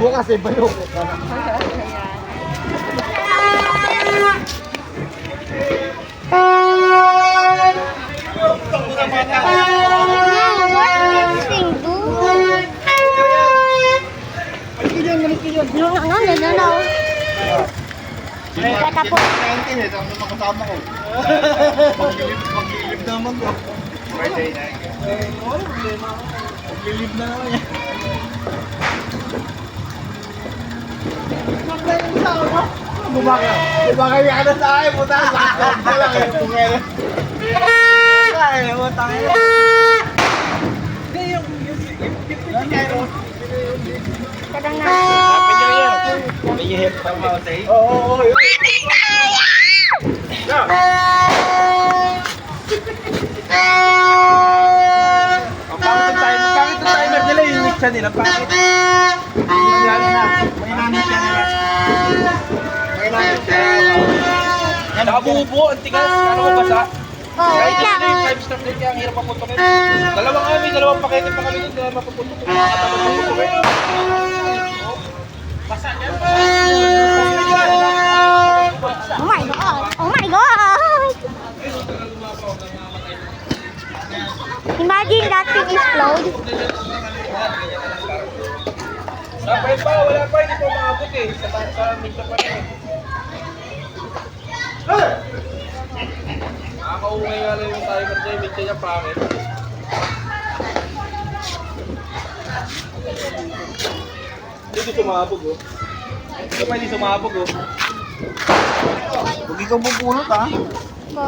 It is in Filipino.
Bukas eh, balok. Naintin eh, ito ang makasama ko. Maglilib naman ko. Birthday na. Maglilib na naman yan. Bumakaya ka na sa akin, puta. Sakit na lang eh. Pungero. Ay, utang yun. Hindi, yung Kadang na. Sabi niyo yun. May hip pa mo, say? Oo, oo. Pangit ang timer nila, yung mix nila, pangit. May nanit yan nila. May nanit yan. Nakabubo, ang tigas, ano ko basa? Oh, Kahit wait lang. ito yung 5 star plate kaya ang hirap maputukin. Dalawang pakete pa kami dun, dahil mapuputukin. Nakakatamad maputukin. Basa yan. Oh my God! Oh my God! Imagine that thing explode. Napay pa, wala pa, hindi pa makabot eh. Sa mix pa rin eh. Nakakaungay nga lang yung timer dyan, mix niya pangit. Hindi sumabog oh. Hindi pa hindi sumabog oh. Huwag ikaw bubunot ha. Bo.